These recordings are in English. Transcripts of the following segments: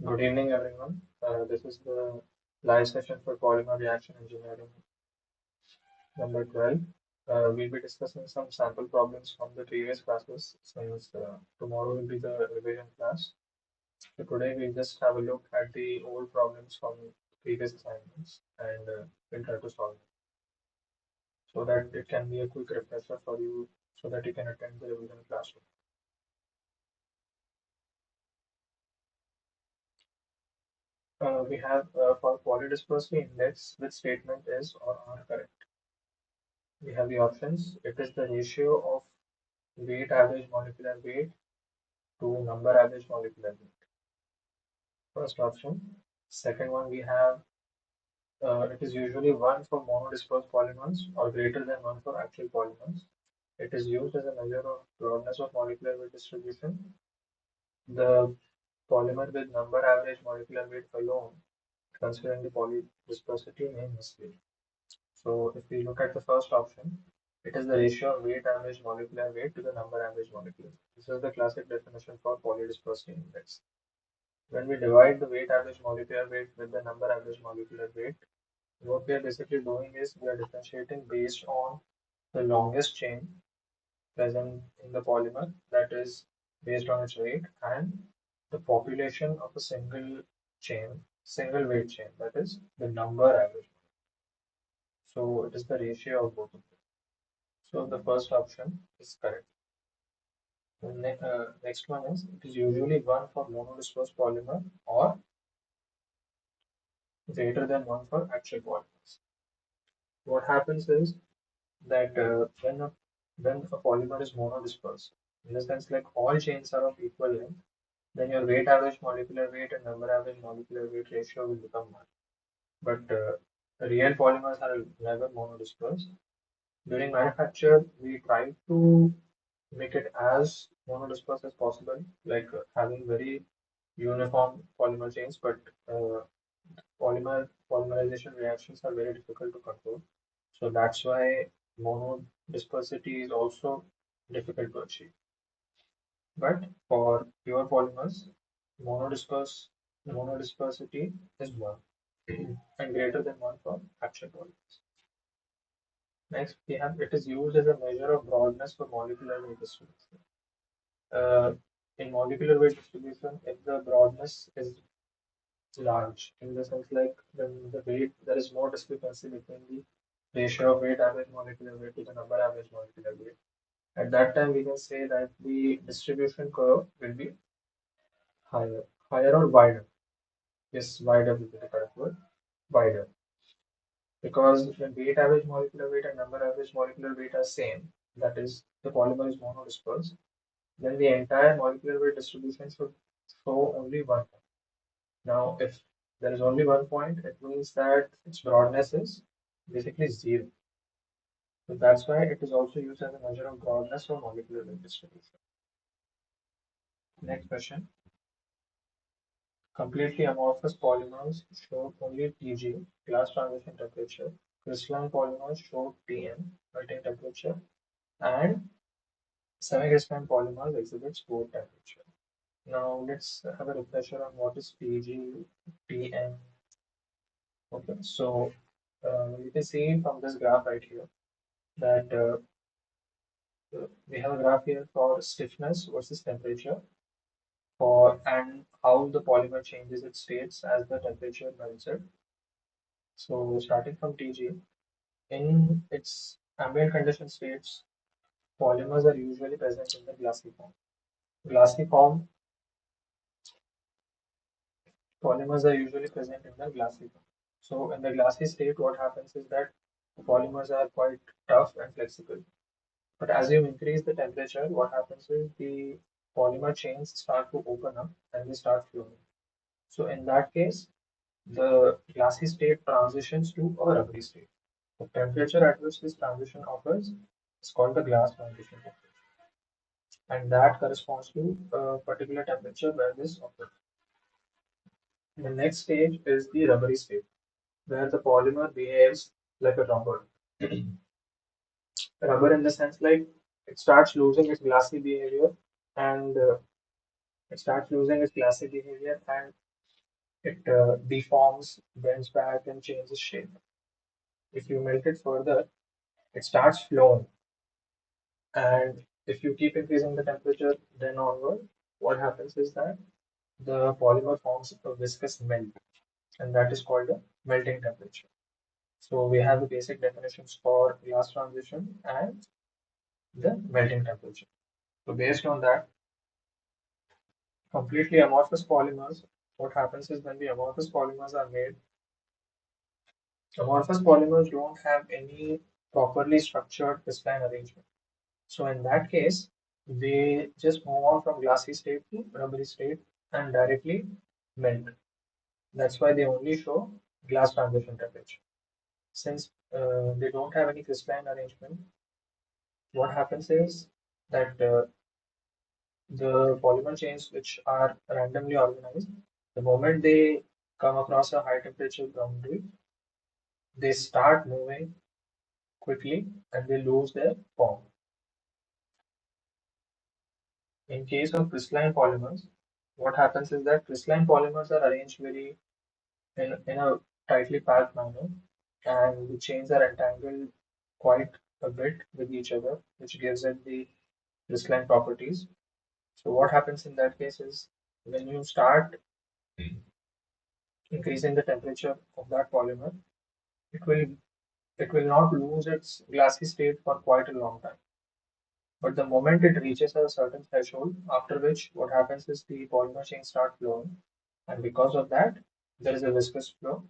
Good evening, everyone. This is the live session for Polymer Reaction Engineering number 12. We'll be discussing some sample problems from the previous classes since tomorrow will be the revision class. So today we'll just have a look at the old problems from previous assignments and we'll try to solve them so that it can be a quick refresher for you so that you can attend the revision classroom. We have for polydispersity index, which statement is or are correct. We have the options. It is the ratio of weight average molecular weight to number average molecular weight. First option. Second one we have it is usually 1 for monodispersed polymers or greater than 1 for actual polymers. It is used as a measure of broadness of molecular weight distribution. The polymer with number average molecular weight alone, considering the polydispersity, may mislead. So if we look at the first option, it is the ratio of weight average molecular weight to the number average molecular weight. This is the classic definition for polydispersity index. When we divide the weight average molecular weight with the number average molecular weight, what we are basically doing is we are differentiating based on the longest chain present in the polymer, that is based on its weight, and the population of a single weight chain, that is the number average. So it is the ratio of both of them. So the first option is correct. The next one is it is usually 1 for monodispersed polymer or greater than 1 for actual polymers. What happens is that when a polymer is monodispersed, in the sense like all chains are of equal length, then your weight average molecular weight and number average molecular weight ratio will become 1. But real polymers are never monodispersed. During manufacture, we try to make it as monodispersed as possible, like having very uniform polymer chains, but polymerization reactions are very difficult to control. So that's why monodispersity is also difficult to achieve. But for pure polymers, monodispersity is 1 and greater than 1 for actual polymers. Next, we have it is used as a measure of broadness for molecular weight distribution. Uh, in molecular weight distribution, if the broadness is large, in the sense like when the weight, there is more discrepancy between the ratio of weight average molecular weight to the number average molecular weight. At that time, we can say that the distribution curve will be higher or wider. Yes, wider will be the correct word, wider. Because when weight average molecular weight and number average molecular weight are same, that is, the polymer is monodispersed, then the entire molecular weight distribution should show only 1 point. Now, if there is only 1 point, it means that its broadness is basically 0. So that's why it is also used as a measure of broadness for molecular weight distribution. Next question. Completely amorphous polymers show only Tg, glass transition temperature. Crystalline polymers show Tm, melting temperature, and semi-crystalline polymers exhibits both temperature. Now let's have a refresher on what is Tg, Tm. Okay, so you can see from this graph right here that we have a graph here for stiffness versus temperature for and how the polymer changes its states as the temperature melts it. So starting from Tg, in its ambient condition states, polymers are usually present in the glassy form. Glassy form, polymers are usually present in the glassy form. So in the glassy state, what happens is that the polymers are quite tough and flexible. But as you increase the temperature, what happens is the polymer chains start to open up and they start flowing. So in that case, the glassy state transitions to a rubbery state. The temperature at which this transition occurs is called the glass transition temperature, and that corresponds to a particular temperature where this occurs. The next stage is the rubbery state, where the polymer behaves like a rubber. Rubber in the sense like it starts losing its glassy behavior and it starts losing its glassy behavior and It deforms, bends back, and changes shape. If you melt it further, it starts flowing. And if you keep increasing the temperature, then onward, what happens is that the polymer forms a viscous melt, and that is called a melting temperature. So we have the basic definitions for glass transition and the melting temperature. So based on that, completely amorphous polymers, what happens is when the amorphous polymers are made, amorphous polymers don't have any properly structured crystalline arrangement. So in that case, they just move on from glassy state to rubbery state and directly melt. That's why they only show glass transition temperature. Since they don't have any crystalline arrangement, what happens is that the polymer chains which are randomly organized, the moment they come across a high temperature boundary, they start moving quickly and they lose their form. In case of crystalline polymers, what happens is that crystalline polymers are arranged in a tightly packed manner, and the chains are entangled quite a bit with each other, which gives it the crystalline properties. So what happens in that case is when you start increasing the temperature of that polymer, it will it will not lose its glassy state for quite a long time. But the moment it reaches a certain threshold, after which what happens is the polymer chains start flowing, and because of that, there is a viscous flow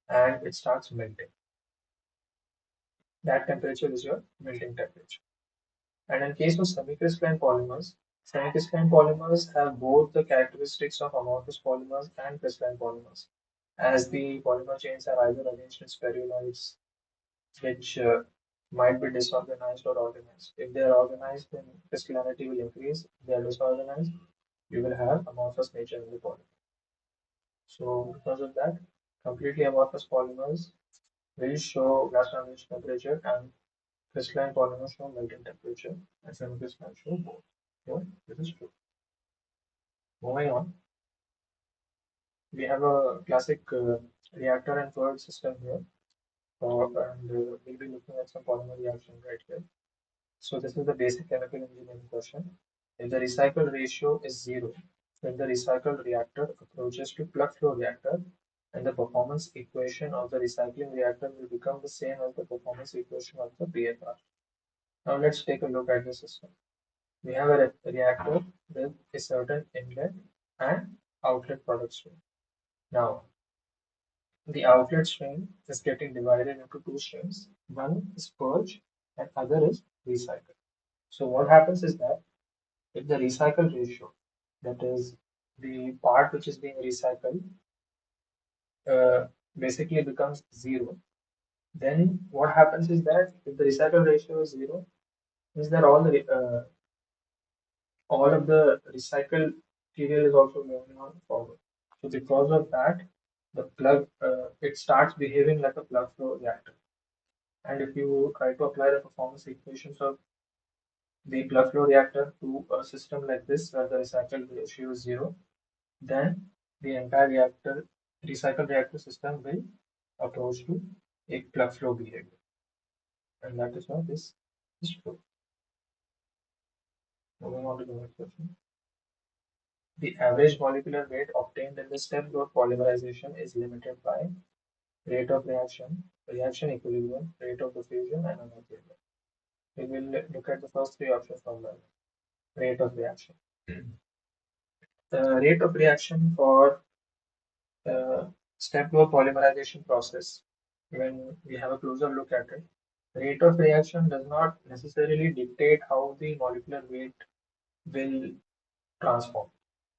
and it starts melting. That temperature is your melting temperature. And in case of semi-crystalline polymers have both the characteristics of amorphous polymers and crystalline polymers, as the polymer chains are either arranged in spheruloids, which might be disorganized or organized. If they are organized, then crystallinity will increase. If they are disorganized, you will have amorphous nature in the polymer. So because of that, completely amorphous polymers will show glass transition temperature and crystalline polymers show melting temperature and semi-crystalline show both. So this is true. Moving on, we have a classic reactor and fluid system here, and we'll be looking at some polymer reaction right here. So this is the basic chemical engineering question. If the recycle ratio is zero, then the recycled reactor approaches to plug flow reactor, and the performance equation of the recycling reactor will become the same as the performance equation of the BFR. Now let's take a look at the system. We have a reactor with a certain inlet and outlet product stream. Now, the outlet stream is getting divided into two streams. One is purge and other is recycle. So what happens is that if the recycle ratio, that is the part which is being recycled, uh, basically becomes zero, then what happens is that if the recycle ratio is zero, means that all of the recycled material is also moving on forward. So because of that, the plug it starts behaving like a plug flow reactor. And if you try to apply the performance equations of the plug flow reactor to a system like this where the recycle ratio is zero, then the entire recycle reactor system will approach to a plug flow behavior. And that is why this is true. Moving on to the next question. The average molecular weight obtained in the step growth polymerization is limited by rate of reaction, reaction equilibrium, rate of diffusion, and energy. We will look at the first three options from the rate of reaction. The rate of reaction for step growth polymerization process, when we have a closer look at it, rate of reaction does not necessarily dictate how the molecular weight will transform.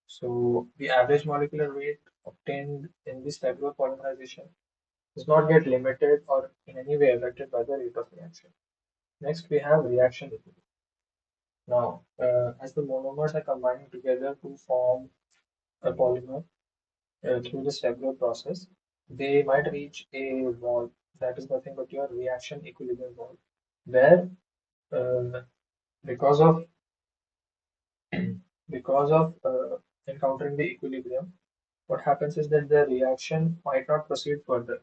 So the average molecular weight obtained in this step growth polymerization does not get limited or in any way affected by the rate of reaction. Next, we have reaction equilibrium. Now, as the monomers are combining together to form a polymer through the step growth process, they might reach a wall that is nothing but your reaction equilibrium wall, where uh, because of because of encountering the equilibrium, what happens is that the reaction might not proceed further,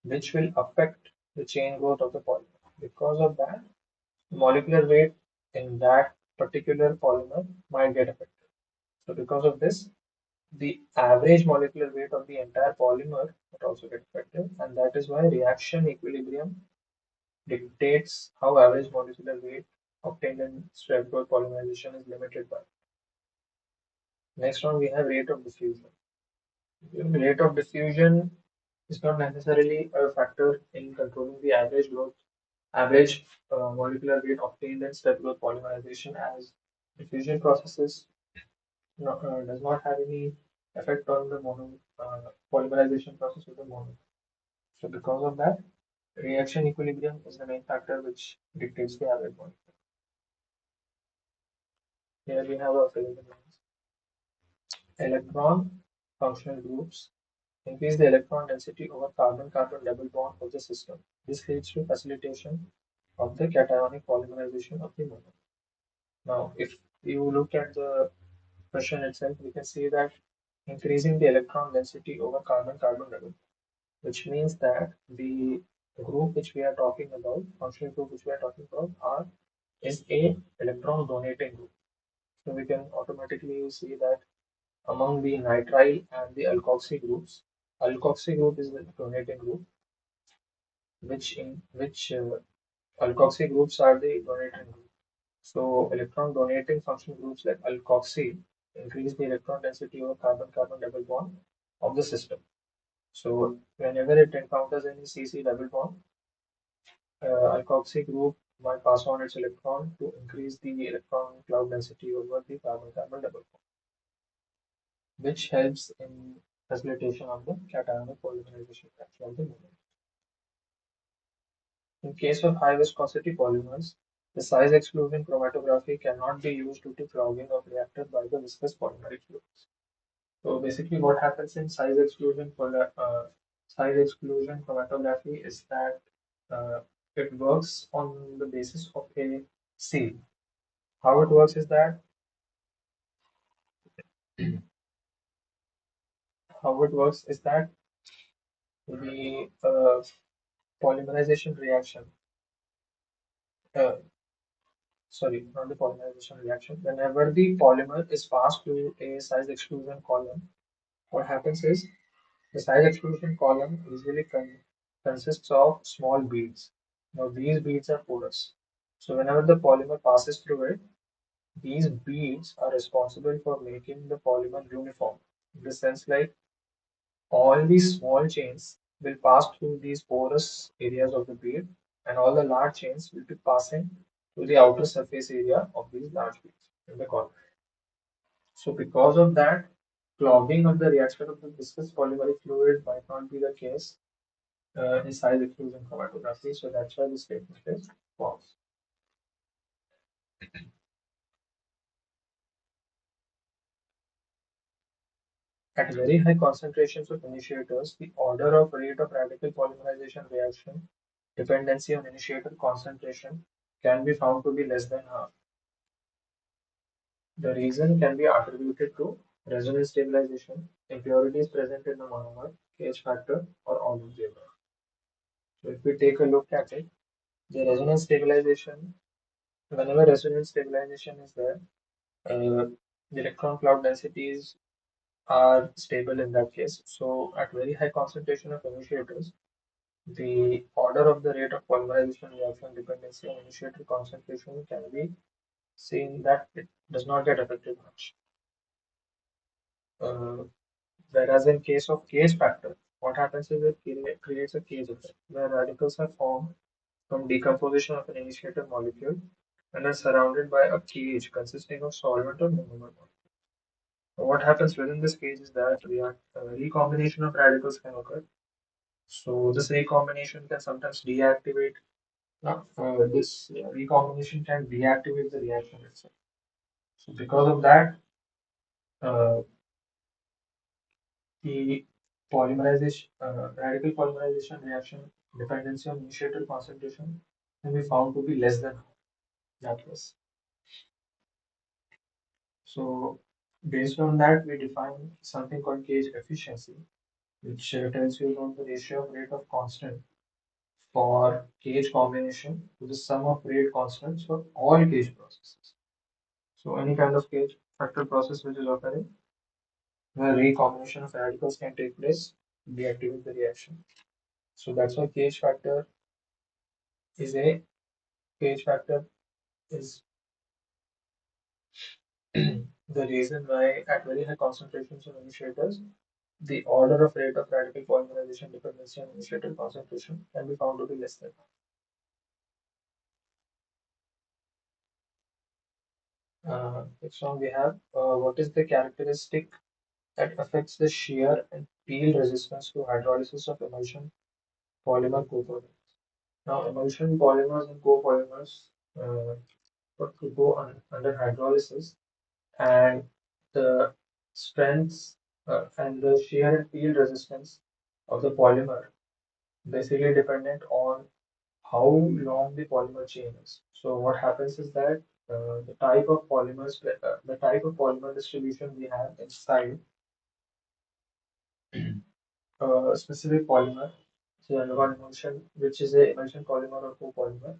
which will affect the chain growth of the polymer. Because of that, molecular weight in that particular polymer might get affected. So because of this, the average molecular weight of the entire polymer would also get affected, and that is why reaction equilibrium dictates how average molecular weight obtained in Strathclyde polymerization is limited by. Next one, we have rate of diffusion. Rate of diffusion is not necessarily a factor in controlling the average molecular weight obtained in Strathclyde polymerization, as diffusion processes does not have any effect on the polymerization process of the mono. So because of that, reaction equilibrium is the main factor which dictates the average molecule. Here we have a fill in the blanks. Electron functional groups increase the electron density over carbon-carbon double bond of the system. This leads to facilitation of the cationic polymerization of the mono. Now, if you look at the question itself, we can see that increasing the electron density over carbon-carbon double, which means that the group which we are talking about, functional group which we are talking about, is a electron donating group. So we can automatically see that among the nitrile and the alkoxy groups, alkoxy group is the donating group, which alkoxy groups are the donating group. So electron donating functional groups like alkoxy increase the electron density over carbon-carbon double bond of the system. So whenever it encounters any CC double bond, alkoxy group might pass on its electron to increase the electron cloud density over the carbon-carbon double bond, which helps in facilitation of the cationic polymerization reaction of the movement. In case of high viscosity polymers, the size exclusion chromatography cannot be used due to clogging of reactor by the viscous polymeric fluids. So basically, what happens in size exclusion chromatography is that uh, it works on the basis of a seal. How it works is that how it works is that the polymerization reaction, uh, sorry, not the polymerization reaction. Whenever the polymer is passed through a size exclusion column, what happens is the size exclusion column usually consists of small beads. Now these beads are porous. So whenever the polymer passes through it, these beads are responsible for making the polymer uniform. In the sense like all these small chains will pass through these porous areas of the bead, and all the large chains will be passing through the outer surface area of these large beads in the column. So because of that, clogging of the reaction of the viscous polymeric fluid might not be the case in size exclusion chromatography. So that's why the statement is false. At very high concentrations of initiators, the order of rate of radical polymerization reaction dependency on initiator concentration can be found to be less than half. The reason can be attributed to resonance stabilization, impurities present in the monomer, Kh factor, or all of the above. So if we take a look at it, the resonance stabilization, whenever resonance stabilization is there, the electron cloud densities are stable in that case. So at very high concentration of initiators, the order of the rate of polymerization reaction dependency on initiator concentration can be seen that it does not get affected much. Uh, Whereas in case of cage factor, what happens is it creates a cage effect where radicals are formed from decomposition of an initiator molecule and are surrounded by a cage consisting of solvent or monomer. So what happens within this cage is that recombination of radicals can occur. So this recombination can sometimes deactivate. This recombination can deactivate the reaction itself. So because of that, uh, the radical polymerization reaction dependency on initiator concentration can be found to be less than that was. So Based on that, we define something called gauge efficiency, which tells you about the ratio of rate of constant for gauge combination to the sum of rate constants for all gauge processes. So any kind of gauge factor process which is occurring, where recombination of radicals can take place, deactivate the reaction. So that's why is a gauge factor is the reason why at very high concentrations of initiators, the order of rate of radical polymerization dependency on initiator concentration can be found to be less than one. Next one we have what is the characteristic that affects the shear and peel resistance to hydrolysis of emulsion polymer copolymers. Now, emulsion polymers and copolymers to go under hydrolysis, and the strengths and the shear and peel resistance of the polymer basically dependent on how long the polymer chain is. So what happens is that the type of polymer distribution we have inside a specific polymer, so one emulsion, which is a emulsion polymer or copolymer.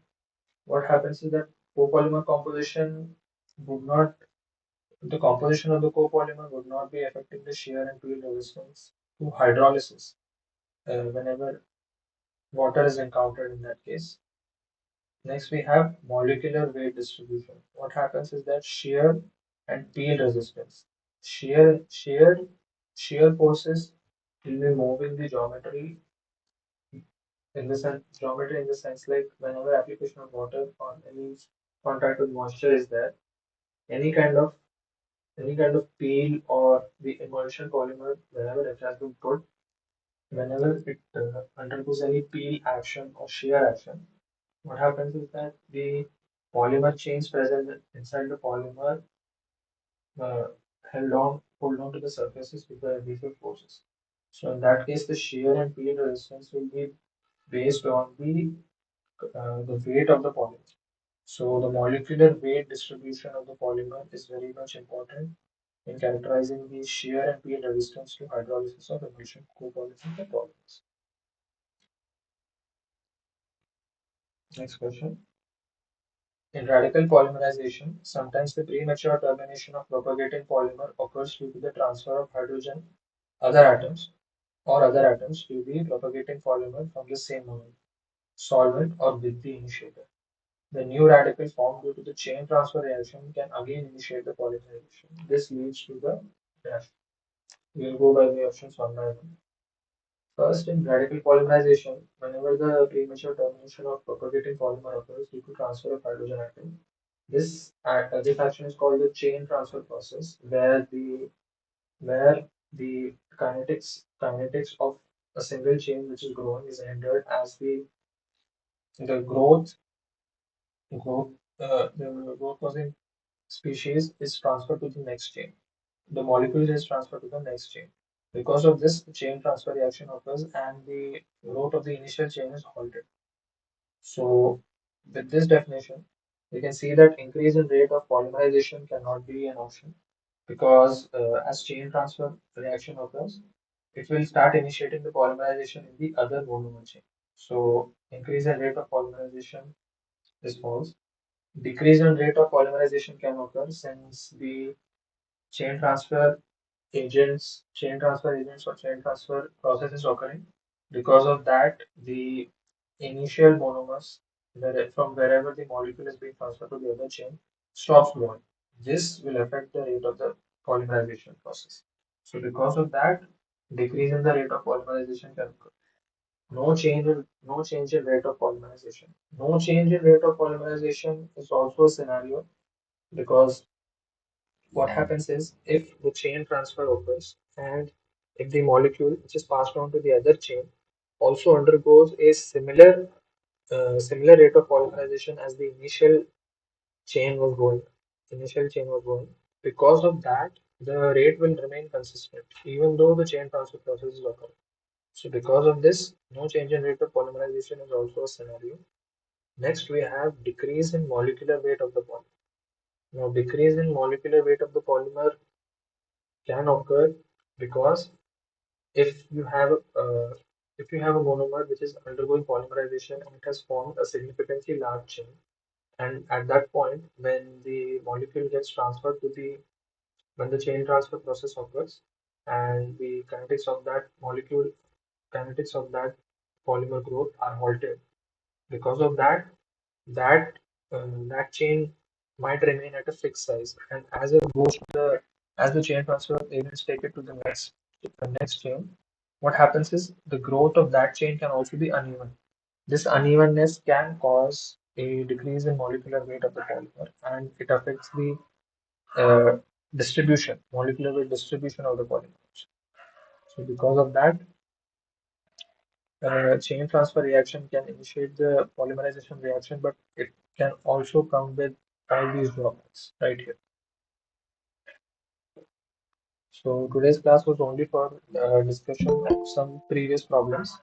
What happens is that copolymer composition would not, the composition of the copolymer would not be affecting the shear and peel resistance to hydrolysis whenever water is encountered in that case. Next, we have molecular weight distribution. What happens is that shear and peel resistance. Shear, shear, shear forces will be moving the geometry in the sense like whenever application of water on any contact with moisture is there, any kind of any kind of peel or the emulsion polymer, whenever it has been put, whenever it undergoes any peel action or shear action, what happens is that the polymer chains present inside the polymer uh, hold on to the surfaces with the adhesive forces. So in that case, the shear and peel resistance will be based on the weight of the polymer. So the molecular weight distribution of the polymer is very much important in characterizing the shear and peel resistance to hydrolysis of emulsion copolymers and polymers. Next question. In radical polymerization, sometimes the premature termination of propagating polymer occurs due to the transfer of hydrogen other atoms other atoms to the propagating polymer from the same solvent or with the initiator. The new radical formed due to the chain transfer reaction can again initiate the polymerization. This leads to the reaction. We will go by the options one by one. First, in radical polymerization, whenever the premature termination of propagating polymer occurs due to transfer of hydrogen atom, this action is called the chain transfer process, where the kinetics of a single chain which is growing is hindered as the growth the growth causing species is transferred to the next chain. The molecule is transferred to the next chain. Because of this, the chain transfer reaction occurs and the growth of the initial chain is halted. So, with this definition, we can see that increase in rate of polymerization cannot be an option because as chain transfer reaction occurs, it will start initiating the polymerization in the other monomer chain. So, increase in rate of polymerization is false. Decrease in rate of polymerization can occur since the chain transfer chain transfer agents or chain transfer process is occurring. Because of that, the initial monomers from wherever the molecule is being transferred to the other chain stops growing. This will affect the rate of the polymerization process. So because of that, decrease in the rate of polymerization can occur. No change in rate of polymerization. No change in rate of polymerization is also a scenario because what happens is if the chain transfer occurs and if the molecule which is passed on to the other chain also undergoes a similar rate of polymerization as the chain was going initial chain was going, because of that the rate will remain consistent even though the chain transfer process is occurring. So because of this, no change in rate of polymerization is also a scenario. Next, we have decrease in molecular weight of the polymer. Now, decrease in molecular weight of the polymer can occur because if you have if you have a monomer which is undergoing polymerization and it has formed a significantly large chain, and at that point when the molecule gets transferred to the when the chain transfer process occurs and the kinetics of that polymer growth are halted. Because of that, that chain might remain at a fixed size, and as the chain transfer agents take it to the next chain, what happens is the growth of that chain can also be uneven. This unevenness can cause a decrease in molecular weight of the polymer, and it affects the uh, molecular weight distribution of the polymers. So because of that, chain transfer reaction can initiate the polymerization reaction, but it can also come with all these drawbacks right here. So today's class was only for discussion of some previous problems.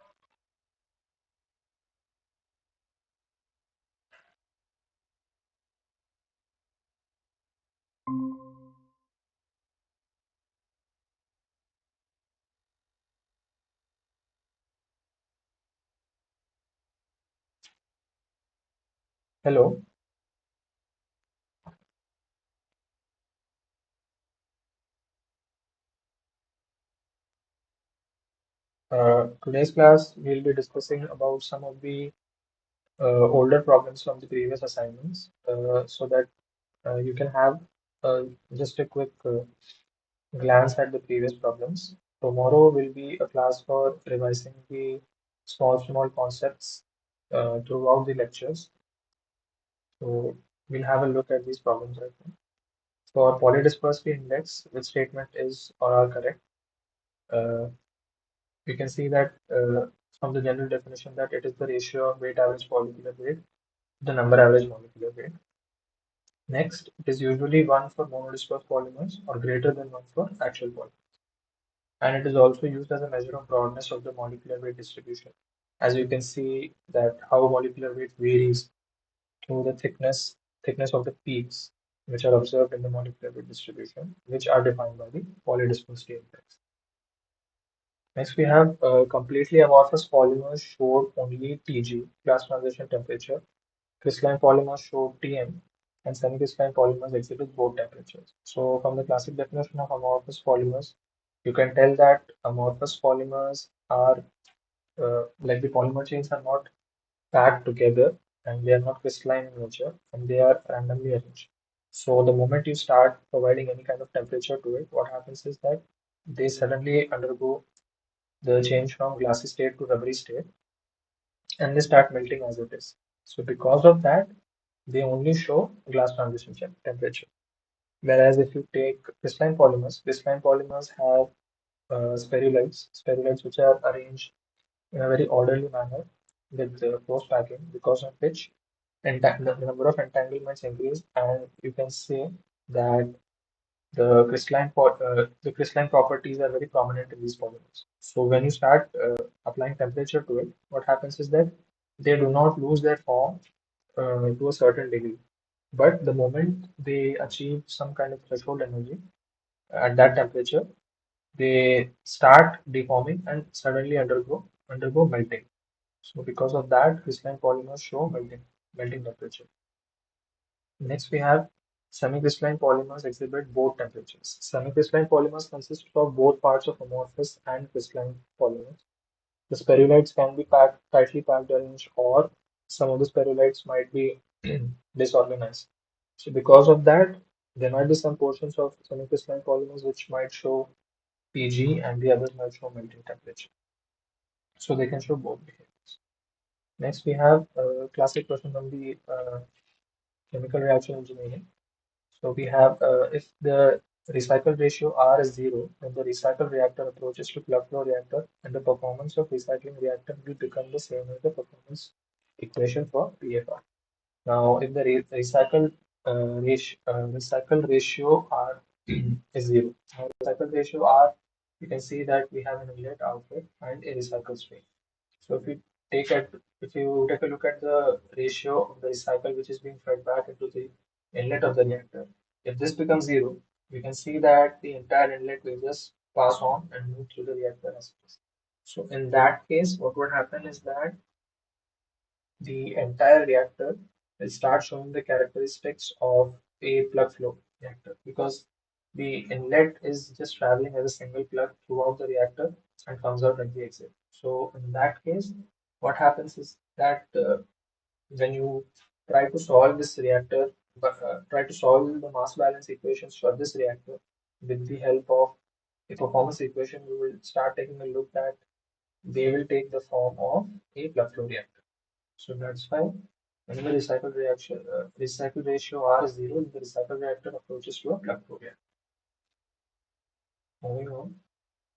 Hello. Today's class we'll be discussing about some of the older problems from the previous assignments, so that you can have uh, just a quick glance at the previous problems. Tomorrow will be a class for revising the small concepts throughout the lectures. So we'll have a look at these problems right now. For polydispersity index, which statement is or are correct? Uh, we can see that from the general definition that it is the ratio of weight average molecular weight to the number average molecular weight. Next, it is usually 1 for monodisperse polymers or greater than 1 for actual polymers. And it is also used as a measure of broadness of the molecular weight distribution. As you can see that how molecular weight varies through the thickness of the peaks which are observed in the molecular weight distribution, which are defined by the polydispersity index. Next, we have completely amorphous polymers showed only Tg, glass transition temperature. Crystalline polymers show Tm, and semi-crystalline polymers exhibit both temperatures. So, from the classic definition of amorphous polymers, you can tell that amorphous polymers are like the polymer chains are not packed together and they are not crystalline in nature and they are randomly arranged. So, the moment you start providing any kind of temperature to it, what happens is that they suddenly undergo the change from glassy state to rubbery state and they start melting as it is. So because of that, they only show glass transition temperature. Whereas if you take crystalline polymers have spherulites which are arranged in a very orderly manner with the post packing, because of which the number of entanglements increase, and you can say that the crystalline properties are very prominent in these polymers. So when you start applying temperature to it, what happens is that they do not lose their form to a certain degree. But the moment they achieve some kind of threshold energy at that temperature, they start deforming and suddenly undergo melting. So because of that, crystalline polymers show melting temperature. Next, we have semi-crystalline polymers exhibit both temperatures. Semi-crystalline polymers consist of both parts of amorphous and crystalline polymers. The spherulites can be tightly packed arranged, or some of the spherulites might be disorganized. So because of that, there might be some portions of semi-crystalline polymers which might show Pg and the others might show melting temperature. So they can show both behaviors. Next, we have a classic question on the chemical reaction engineering. So we have if the recycle ratio R is 0, then the recycle reactor approaches to plug flow reactor, and the performance of recycling reactor will become the same as the performance equation for PFR. Now, if the recycle ratio R is 0, now recycle ratio R, you can see that we have an inlet, outlet, and a recycle stream. So if you take a look at the ratio of the recycle which is being fed back into the inlet of the reactor, if this becomes 0, we can see that the entire inlet will just pass on and move through the reactor as it is. So in that case, what would happen is that the entire reactor will start showing the characteristics of a plug flow reactor because the inlet is just traveling as a single plug throughout the reactor and comes out at the exit. So in that case, what happens is that when you try to solve this reactor, try to solve the mass balance equations for this reactor with the help of a performance equation, we will start taking a look that they will take the form of a plug flow reactor. So that's why whenever recycle ratio R is zero, the recycle reactor approaches to a plug flow reactor. Moving on,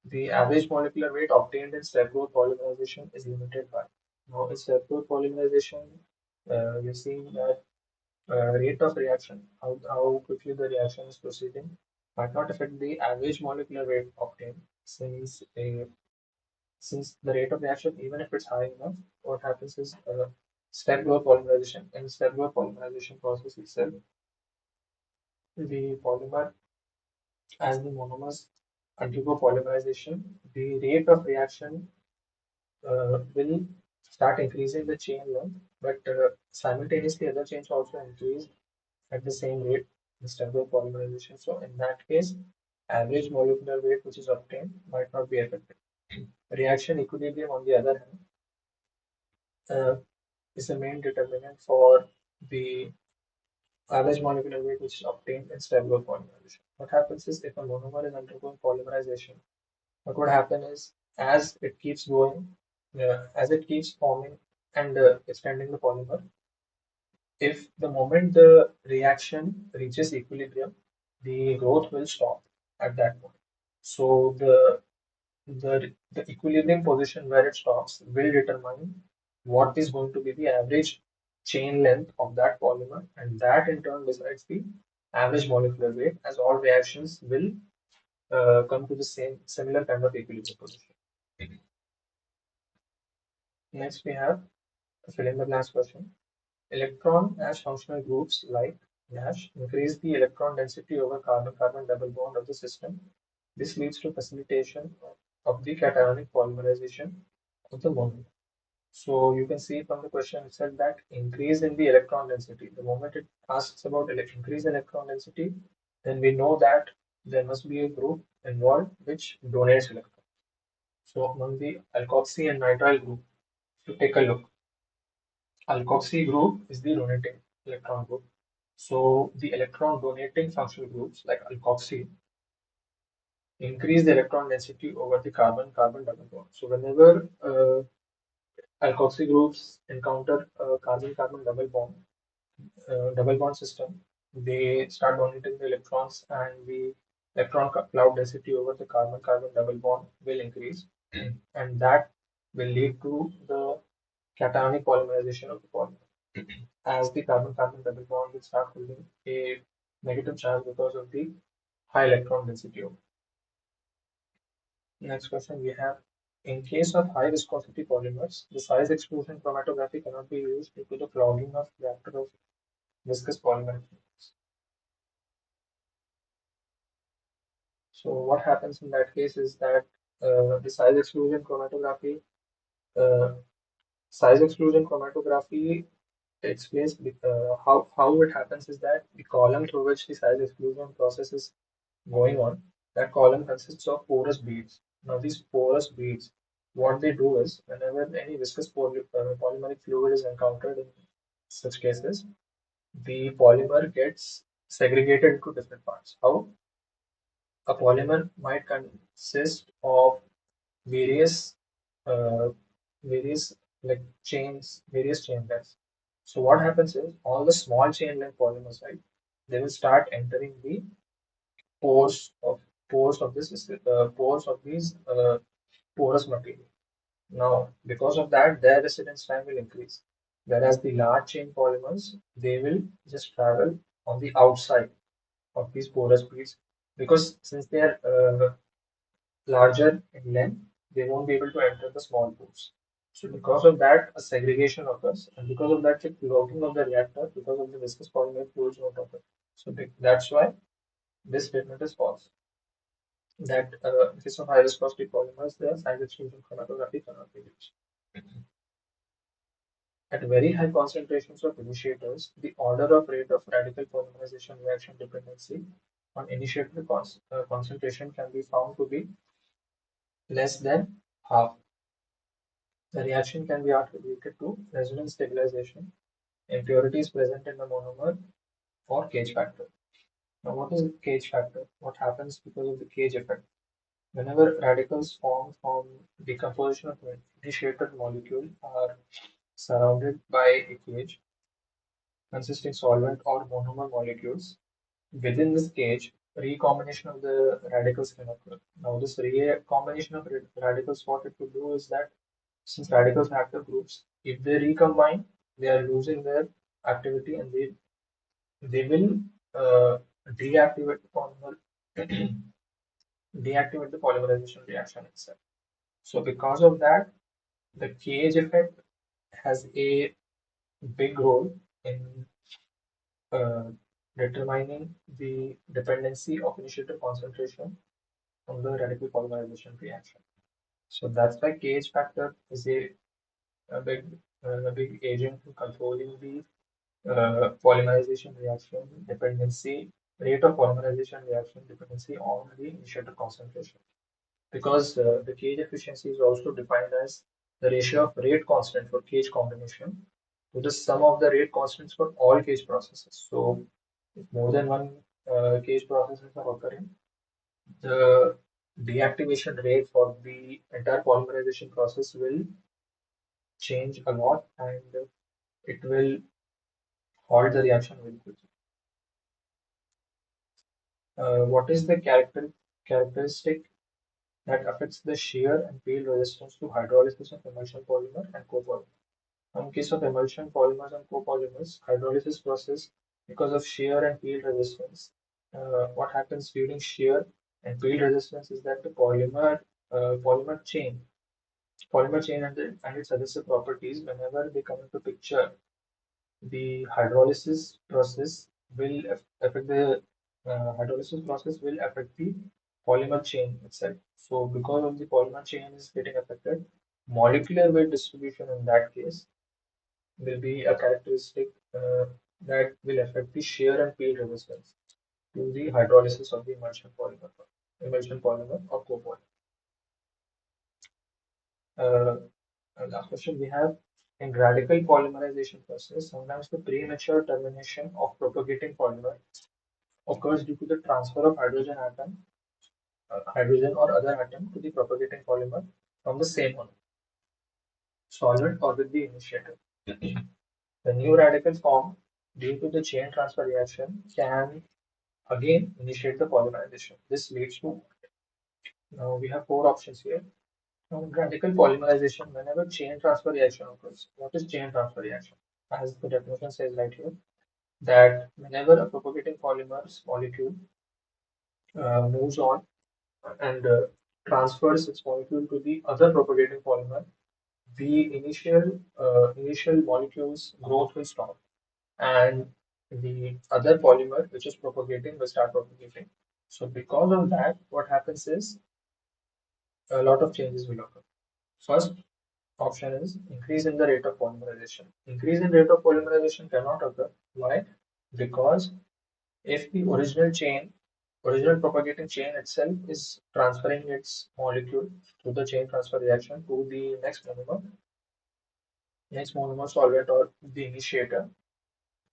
the average molecular weight obtained in step growth polymerization is limited by. Now, in step growth polymerization, we're seeing that rate of reaction, how quickly the reaction is proceeding, might not affect the average molecular weight obtained since the rate of reaction, even if it's high enough, what happens is step growth polymerization. In step growth polymerization process itself, the polymer as the monomers undergo polymerization, the rate of reaction will start increasing the chain length, but simultaneously other chains also increase at the same rate in step growth polymerization. So in that case, average molecular weight which is obtained might not be affected. Reaction equilibrium, on the other hand, is the main determinant for the average molecular weight which is obtained in stable polymerization. What happens is if a monomer is undergoing polymerization, what would happen is as it keeps going, as it keeps forming and extending the polymer, if the moment the reaction reaches equilibrium, the growth will stop at that point. So the equilibrium position where it stops will determine what is going to be the average chain length of that polymer, and that in turn decides the average molecular weight, as all reactions will come to the same similar kind of equilibrium position. Next, we have a fill in the blanks question. Electron as functional groups like dash increase the electron density over carbon-carbon double bond of the system. This leads to facilitation of the cationic polymerization of the monomer. So you can see from the question itself that increase in the electron density. The moment it asks about increase in electron density, then we know that there must be a group involved which donates electrons. So among the alkoxy and nitrile group, to take a look, alkoxy group is the donating electron group. So the electron donating functional groups like alkoxy increase the electron density over the carbon-carbon double bond. So whenever alkoxy groups encounter a carbon-carbon double bond system, they start donating the electrons and the electron cloud density over the carbon-carbon double bond will increase, and that will lead to the cationic polymerization of the polymer, as the carbon-carbon double bond will start holding a negative charge because of the high electron density. Next question we have. In case of high viscosity polymers, the size exclusion chromatography cannot be used due to the clogging of reactor of viscous polymer. So what happens in that case is that the uh, size exclusion chromatography takes place. How it happens is that the column through which the size exclusion process is going on, that column consists of porous beads. Now these porous beads, what they do is whenever any viscous polymeric fluid is encountered in such cases, the polymer gets segregated into different parts. How a polymer might consist of various uh, various like chains, various chain lengths. So what happens is all the small chain length polymers, right? They will start entering the pores of pores of these porous material. Now, because of that, their residence time will increase. Whereas the large chain polymers, they will just travel on the outside of these porous beads because since they are larger in length, they won't be able to enter the small pores. So because of that, a segregation occurs, and because of that, the clogging of the reactor because of the viscous polymer fluids won't occur. So that's why This statement is false. That in case of high viscosity polymers, the side exclusion chromatography cannot be used. At very high concentrations of initiators, the order of rate of radical polymerization reaction dependency on initiator concentration can be found to be less than half. The reaction can be attributed to resonance stabilization, impurities present in the monomer, or cage factor. Now, what is the cage factor? What happens because of the cage effect? Whenever radicals form from decomposition of an initiator molecule are surrounded by a cage consisting solvent or monomer molecules, within this cage, recombination of the radicals can occur. Now, this recombination of radicals, what it will do is that since radicals are active groups, if they recombine, they are losing their activity and they will deactivate the polymer deactivate the polymerization reaction itself. So because of that, the cage effect has a big role in uh, determining the dependency of initiator concentration on the radical polymerization reaction. So that's why cage factor is a big agent in controlling the polymerization reaction dependency, rate of polymerization reaction dependency on the initiator concentration. Because the cage efficiency is also defined as the ratio of rate constant for cage combination to the sum of the rate constants for all cage processes. So if more than one cage processes are occurring, the deactivation rate for the entire polymerization process will change a lot and it will halt the reaction very quickly. What is the characteristic that affects the shear and field resistance to hydrolysis of emulsion polymer and copolymer? In case of emulsion polymers and copolymers, hydrolysis process, because of shear and field resistance, what happens during shear and field resistance is that the polymer chain and its adhesive properties, whenever they come into picture, the hydrolysis process will affect the polymer chain itself. So because of the polymer chain is getting affected, molecular weight distribution in that case will be a characteristic that will affect the shear and field resistance to the hydrolysis of the emulsion polymer or copolymer. Uh, and last question we have, in radical polymerization process, sometimes the premature termination of propagating polymer occurs due to the transfer of hydrogen or other atom to the propagating polymer from the same solvent or with the initiator. The new radical formed due to the chain transfer reaction can again initiate the polymerization. This leads to, now we have four options here. Now, radical polymerization, whenever chain transfer reaction occurs. What is chain transfer reaction? As the definition says right here, that whenever a propagating polymer's molecule moves on and transfers its molecule to the other propagating polymer, the initial molecule's growth will stop, and the other polymer which is propagating will start propagating. So because of that, what happens is a lot of changes will occur. First option is increase in the rate of polymerization. Increase in rate of polymerization cannot occur. Why? Because if the original propagating chain itself is transferring its molecule through the chain transfer reaction to the next monomer solvent or the initiator,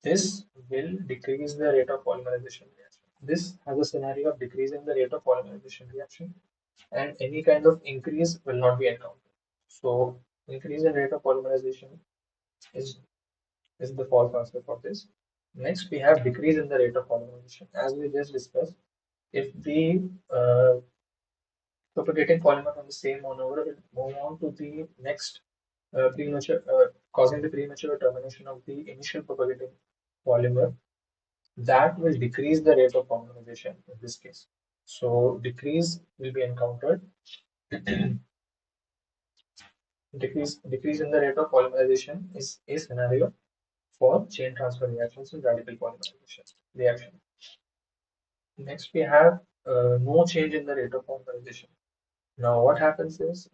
this will decrease the rate of polymerization reaction. This has a scenario of decreasing the rate of polymerization reaction, and any kind of increase will not be encountered. So, increase in rate of polymerization is is the false answer for this. Next, we have decrease in the rate of polymerization. As we just discussed, if the propagating polymer from the same monomer will move on to the next causing the premature termination of the initial propagating polymer, that will decrease the rate of polymerization in this case. So decrease will be encountered. Decrease in the rate of polymerization is a scenario for chain transfer reactions in radical polymerization reaction. Next, we have no change in the rate of polymerization. Now, what happens is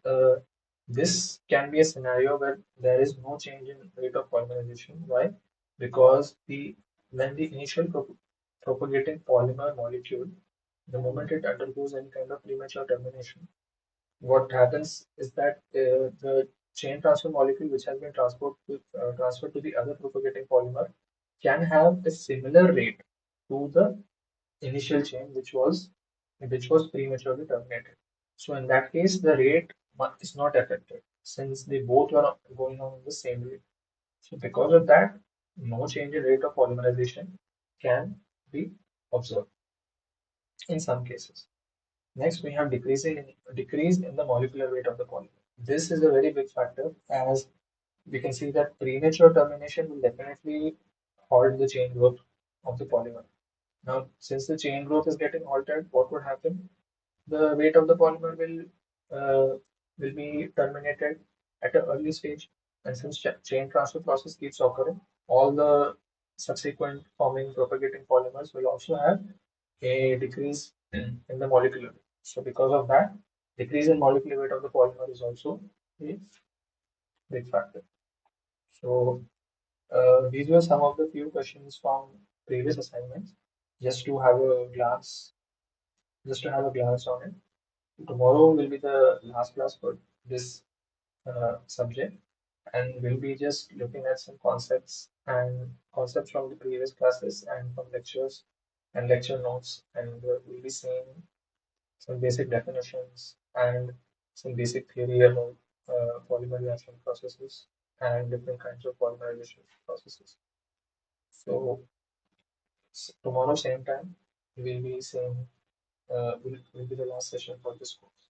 this can be a scenario where there is no change in rate of polymerization. Why? Because when the initial propagating polymer molecule, the moment it undergoes any kind of premature termination, what happens is that the chain transfer molecule which has been transferred to the other propagating polymer can have a similar rate to the initial chain which was prematurely terminated. So in that case, the rate is not affected since they both are going on in the same rate. So because of that, no change in rate of polymerization can be observed in some cases. Next, we have decrease in the molecular weight of the polymer. This is a very big factor as we can see that premature termination will definitely halt the chain growth of the polymer. Now, since the chain growth is getting altered, what would happen? The weight of the polymer will be terminated at an early stage, and since chain transfer process keeps occurring, all the subsequent forming propagating polymers will also have a decrease in the molecular weight. So, because of that, decrease in molecular weight of the polymer is also a big factor. So, these were some of the few questions from previous assignments. Just to have a glance, just to have a glance on it. Tomorrow will be the last class for this subject, and we'll be just looking at some concepts from the previous classes and from lectures and lecture notes, and we'll be seeing some basic definitions and some basic theory about polymer reaction processes and different kinds of polymerization processes. So tomorrow same time we'll be seeing will be the last session for this course.